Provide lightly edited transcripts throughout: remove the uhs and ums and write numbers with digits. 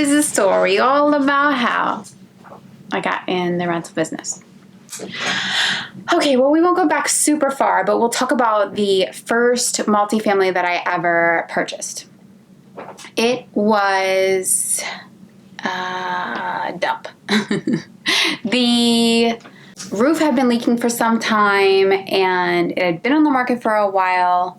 is a story all about how I got in the rental business. Okay, well, we won't go back super far, but we'll talk about the first multifamily that I ever purchased. It was dump. The roof had been leaking for some time, and it had been on the market for a while.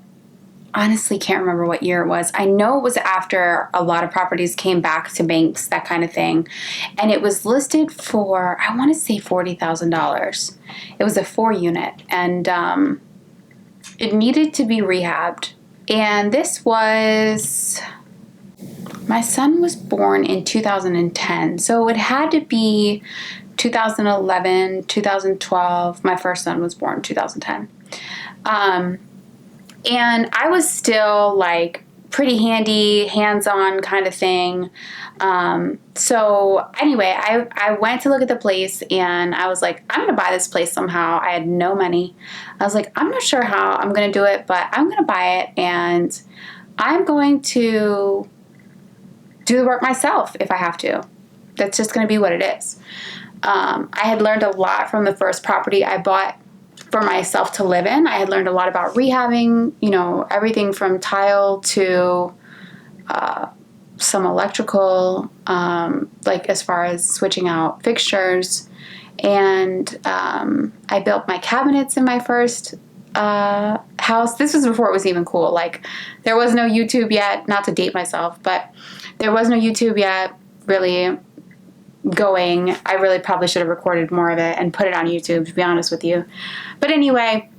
Honestly, can't remember what year it was. I know it was after a lot of properties came back to banks, that kind of thing. And it was listed for, I want to say $40,000. It was a 4-unit, and it needed to be rehabbed. And this was, my son was born in 2010, so it had to be 2011, 2012. My first son was born in 2010. And I was still like pretty handy, hands-on kind of thing. So anyway, I went to look at the place, and I was like, I'm going to buy this place somehow. I had no money. I was like, I'm not sure how I'm going to do it, but I'm going to buy it, and I'm going to do the work myself if I have to. That's just going to be what it is. I had learned a lot from the first property I bought for myself to live in. I had learned a lot about rehabbing, everything from tile to some electrical, like as far as switching out fixtures. And I built my cabinets in my first house. This was before it was even cool. Like, there was no YouTube yet, not to date myself, but there was no YouTube yet really going. I really probably should have recorded more of it and put it on YouTube, to be honest with you. But anyway,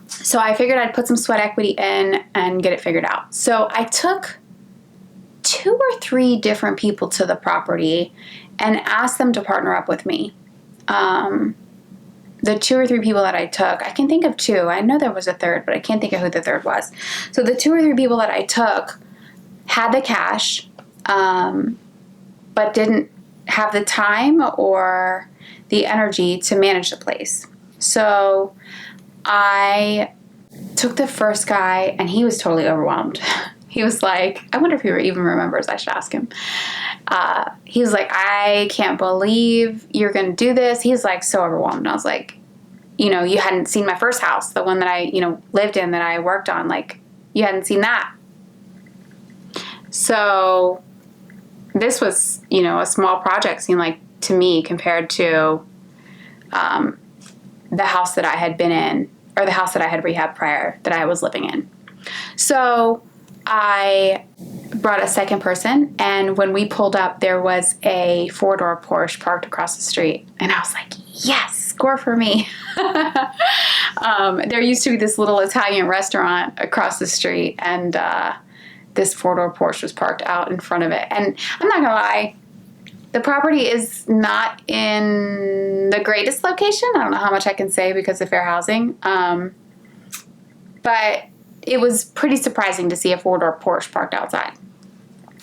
so I figured I'd put some sweat equity in and get it figured out. So I took 2 or 3 different people to the property and asked them to partner up with me. The 2 or 3 people that I took, I can think of 2. I know there was a third, but I can't think of who the third was. So the 2 or 3 people that I took had the cash, but didn't have the time or the energy to manage the place. So I took the first guy, and he was totally overwhelmed. He was like, I wonder if he even remembers. I should ask him. He was like, I can't believe you're going to do this. He's like so overwhelmed. And I was like, you hadn't seen my first house, the one that I, lived in, that I worked on. Like, you hadn't seen that. So this was, a small project, seemed like to me, compared to the house that I had been in, or the house that I had rehabbed prior, that I was living in. So I brought a second person, and when we pulled up, there was a 4-door Porsche parked across the street, and I was like, yes, score for me. There used to be this little Italian restaurant across the street, and this 4-door Porsche was parked out in front of it. And I'm not gonna lie, the property is not in the greatest location. I don't know how much I can say because of fair housing. But it was pretty surprising to see a 4-door Porsche parked outside.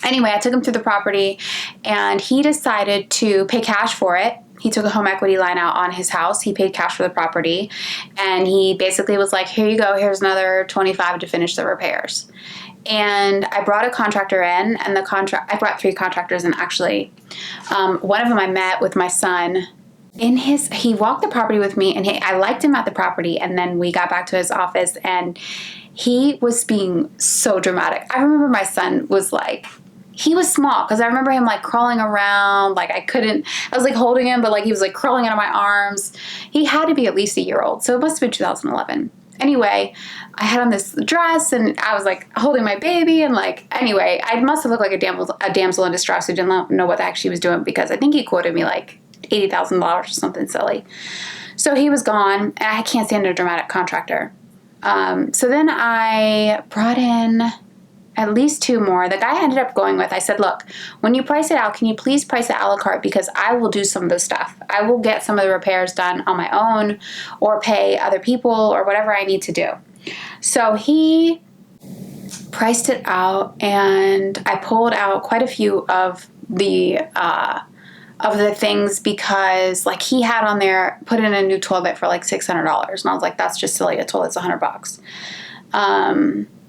Anyway, I took him through the property, and he decided to pay cash for it. He took a home equity line out on his house. He paid cash for the property, and he basically was like, here you go, here's another $25 to finish the repairs. And I brought a contractor in, and I brought 3 contractors in, actually. One of them I met with my son. He walked the property with me, and I liked him at the property, and then we got back to his office, and he was being so dramatic. I remember my son was like, he was small, because I remember him like crawling around, like I was like holding him, but like he was like crawling out of my arms. He had to be at least a year old, so it must have been 2011. Anyway, I had on this dress, and I was like holding my baby, and like, anyway, I must have looked like a damsel in distress who didn't know what the heck she was doing, because I think he quoted me like $80,000 or something silly. So he was gone, and I can't stand a dramatic contractor. So then I brought in at least 2 more. The guy I ended up going with, I said, look, when you price it out, can you please price it a la carte, because I will do some of the stuff. I will get some of the repairs done on my own, or pay other people, or whatever I need to do. So he priced it out, and I pulled out quite a few of the things, because like he had on there, put in a new toilet for like $600, and I was like, that's just silly. A toilet's $100.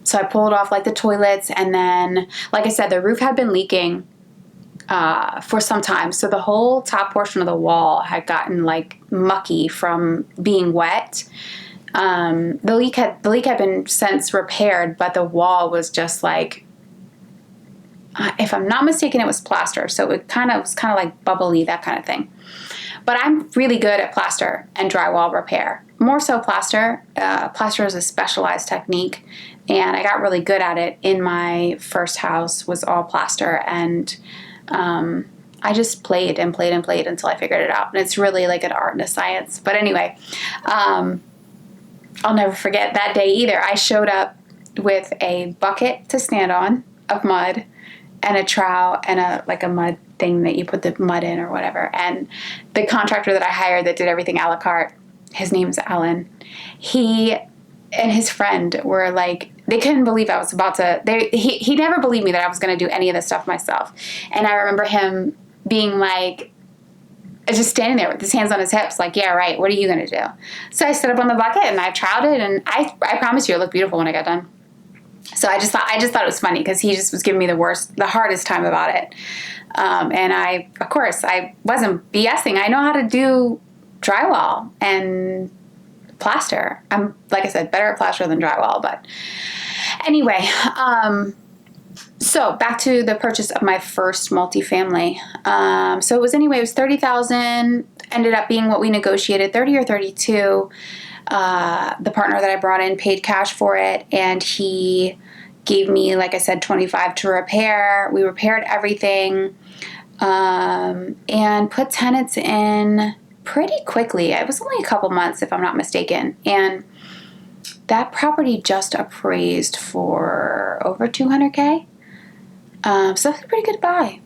So I pulled off like the toilets, and then, like I said, the roof had been leaking for some time. So the whole top portion of the wall had gotten like mucky from being wet. The leak had been since repaired, but the wall was just like, if I'm not mistaken, it was plaster. So it was kind of like bubbly, that kind of thing. But I'm really good at plaster and drywall repair. More so plaster. Plaster is a specialized technique, and I got really good at it in my first house, was all plaster. And I just played and played and played until I figured it out. And it's really like an art and a science. But anyway, I'll never forget that day either. I showed up with a bucket to stand on of mud and a trowel and a mud thing that you put the mud in or whatever. And the contractor that I hired that did everything a la carte, his name's Alan, he and his friend were like, they couldn't believe I was about to, he never believed me that I was going to do any of this stuff myself. And I remember him being like, just standing there with his hands on his hips, like, yeah, right, what are you going to do? So I stood up on the bucket and I troweled it, and I promise you it looked beautiful when I got done. So I just thought it was funny because he just was giving me the hardest time about it. And I wasn't BSing. I know how to do drywall and plaster. I'm, like I said, better at plaster than drywall. But anyway, so back to the purchase of my first multifamily. So it was $30,000. Ended up being what we negotiated, 30 or 32. The partner that I brought in paid cash for it, and he gave me, like I said, 25 to repair. We repaired everything, and put tenants in pretty quickly. It was only a couple months, if I'm not mistaken. And that property just appraised for over $200K. So that was a pretty good buy.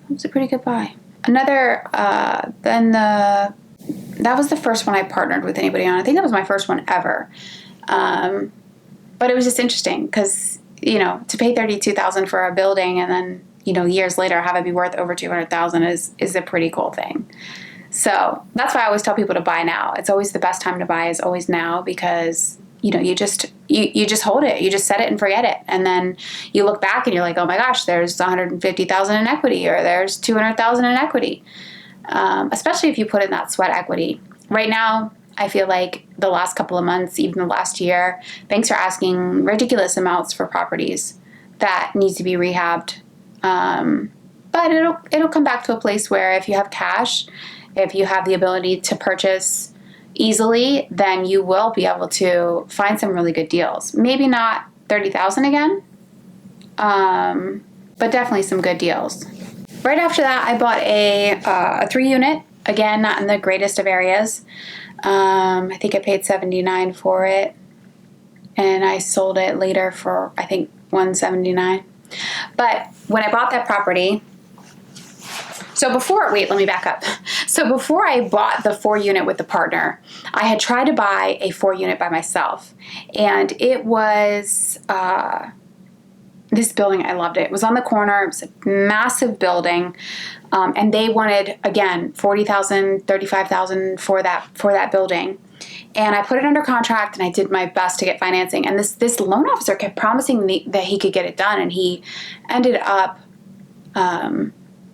That was the first one I partnered with anybody on. I think that was my first one ever. But it was just interesting because, to pay $32,000 for a building and then, years later have it be worth over $200,000 is a pretty cool thing. So that's why I always tell people to buy now. It's always the best time to buy is always now because, you just hold it. You just set it and forget it. And then you look back and you're like, oh my gosh, there's $150,000 in equity, or there's $200,000 in equity. Especially if you put in that sweat equity. Right now, I feel like the last couple of months, even the last year, banks are asking ridiculous amounts for properties that need to be rehabbed. But it'll come back to a place where if you have cash, if you have the ability to purchase easily, then you will be able to find some really good deals. Maybe not $30,000 again, but definitely some good deals. Right after that, I bought a 3-unit. Again, not in the greatest of areas. I think I paid $79 for it, and I sold it later for, I think, $179. But when I bought that property, let me back up. So before I bought the 4-unit with the partner, I had tried to buy a 4-unit by myself, and it was this building. I loved it. It was on the corner. It was a massive building, and they wanted, again, $40,000, $35,000 for that building. And I put it under contract, and I did my best to get financing. And this loan officer kept promising me that he could get it done, and he ended up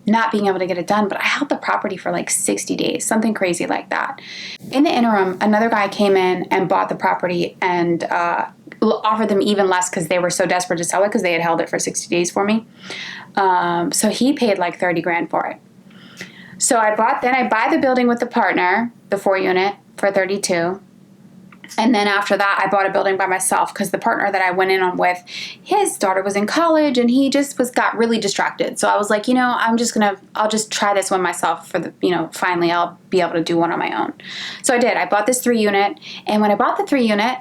not being able to get it done. But I held the property for like 60 days, something crazy like that. In the interim, another guy came in and bought the property and offered them even less because they were so desperate to sell it because they had held it for 60 days for me. So he paid like $30,000 for it. So I buy the building with the partner, the 4-unit, for $32,000. And then after that, I bought a building by myself because the partner that I went in on with, his daughter was in college and he just got really distracted. So I was like, I'll just try this one myself finally I'll be able to do one on my own. So I did. I bought this 3-unit. And when I bought the 3-unit,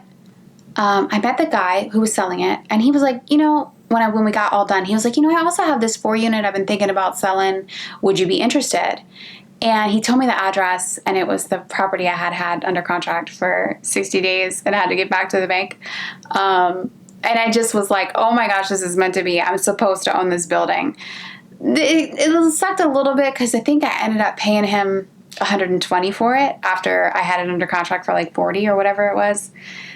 I met the guy who was selling it, and he was like, when we got all done, he was like, I also have this 4-unit I've been thinking about selling. Would you be interested? And he told me the address, and it was the property I had under contract for 60 days and I had to get back to the bank. And I just was like, oh my gosh, this is meant to be. I'm supposed to own this building. It sucked a little bit because I think I ended up paying him $120 for it after I had it under contract for like $40 or whatever it was.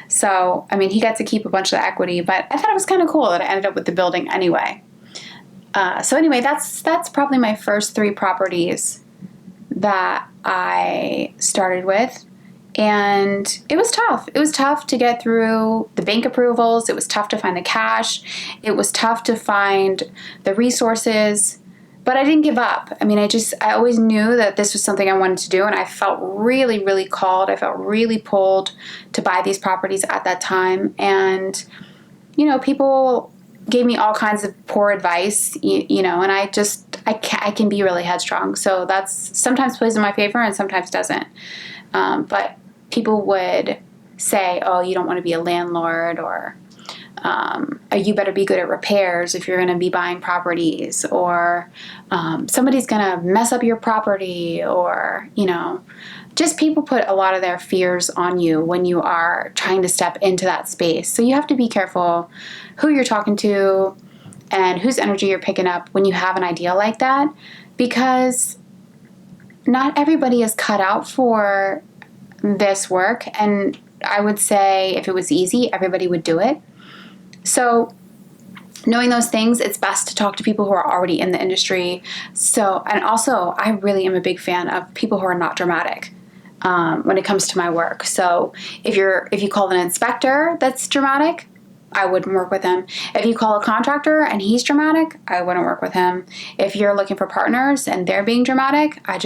So, he got to keep a bunch of the equity, but I thought it was kind of cool that I ended up with the building anyway. So anyway, that's probably my first 3 properties that I started with. And it was tough. It was tough to get through the bank approvals. It was tough to find the cash. It was tough to find the resources. But I didn't give up. I mean, I always knew that this was something I wanted to do. And I felt really, really called. I felt really pulled to buy these properties at that time. And, people gave me all kinds of poor advice, and I can be really headstrong. So that's sometimes plays in my favor and sometimes doesn't. But people would say, oh, you don't want to be a landlord, or you better be good at repairs if you're going to be buying properties, or somebody's going to mess up your property, or, just people put a lot of their fears on you when you are trying to step into that space. So you have to be careful who you're talking to and whose energy you're picking up when you have an idea like that, because not everybody is cut out for this work. And I would say if it was easy, everybody would do it. So knowing those things, it's best to talk to people who are already in the industry. And also, I really am a big fan of people who are not dramatic when it comes to my work. So if you call an inspector that's dramatic, I wouldn't work with him. If you call a contractor and he's dramatic, I wouldn't work with him. If you're looking for partners and they're being dramatic, I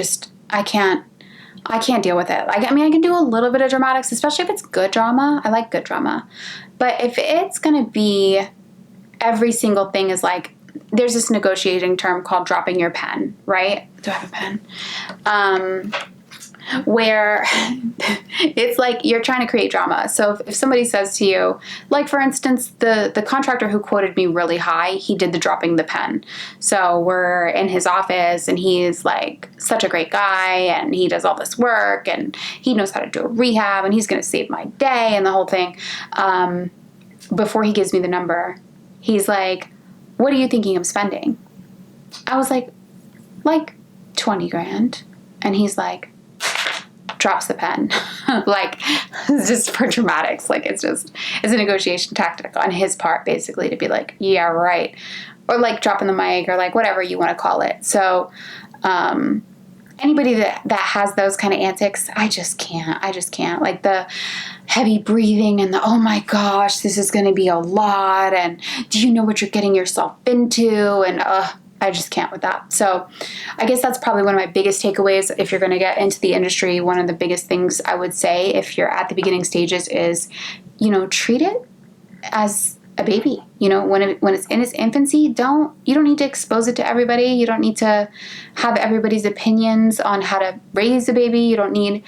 can't deal with it. I can do a little bit of dramatics, especially if it's good drama. I like good drama. But if it's going to be every single thing is like, there's this negotiating term called dropping your pen, right? Do I have a pen? Where it's like you're trying to create drama. So if somebody says to you, like for instance, the contractor who quoted me really high, he did the dropping the pen. So we're in his office and he's like such a great guy and he does all this work and he knows how to do a rehab and he's going to save my day and the whole thing. Before he gives me the number, he's like, what are you thinking of spending? I was like 20 grand. And he's like, drops the pen. Like, just for dramatics. Like, it's a negotiation tactic on his part, basically, to be like, yeah, right. Or like dropping the mic or like whatever you want to call it. So, anybody that has those kind of antics, I just can't. Like the heavy breathing and the, oh my gosh, this is going to be a lot. And do you know what you're getting yourself into? And, I just can't with that. So I guess that's probably one of my biggest takeaways. If you're going to get into the industry, one of the biggest things I would say if you're at the beginning stages is, treat it as a baby. When it's in its infancy, you don't need to expose it to everybody. You don't need to have everybody's opinions on how to raise a baby. You don't need,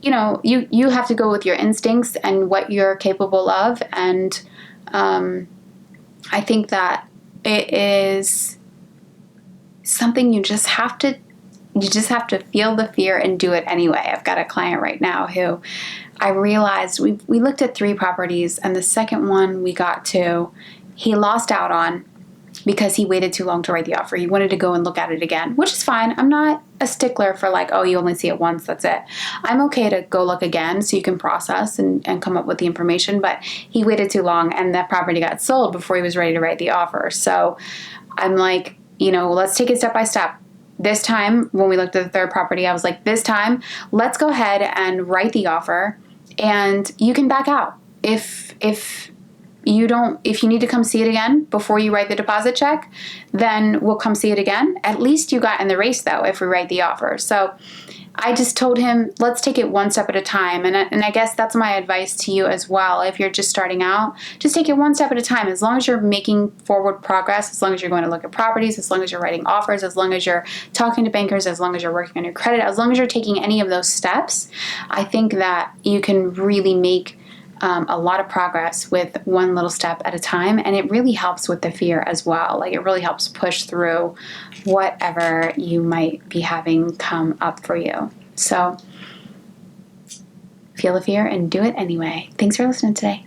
you have to go with your instincts and what you're capable of. And I think that it is something you just have to feel the fear and do it anyway. I've got a client right now who I realized we looked at 3 properties and the second one we got to, he lost out on because he waited too long to write the offer. He wanted to go and look at it again, which is fine. I'm not a stickler for like, oh, you only see it once, that's it. I'm okay to go look again so you can process and come up with the information, but he waited too long and that property got sold before he was ready to write the offer. So I'm like, let's take it step by step. This time, when we looked at the 3rd property, I was like, this time, let's go ahead and write the offer and you can back out. If you need to come see it again before you write the deposit check, then we'll come see it again. At least you got in the race though, if we write the offer. So I just told him, let's take it one step at a time. And I guess that's my advice to you as well. If you're just starting out, just take it one step at a time. As long as you're making forward progress, as long as you're going to look at properties, as long as you're writing offers, as long as you're talking to bankers, as long as you're working on your credit, as long as you're taking any of those steps, I think that you can really make a lot of progress with one little step at a time. And it really helps with the fear as well. Like it really helps push through whatever you might be having come up for you. So feel the fear and do it anyway. Thanks for listening today.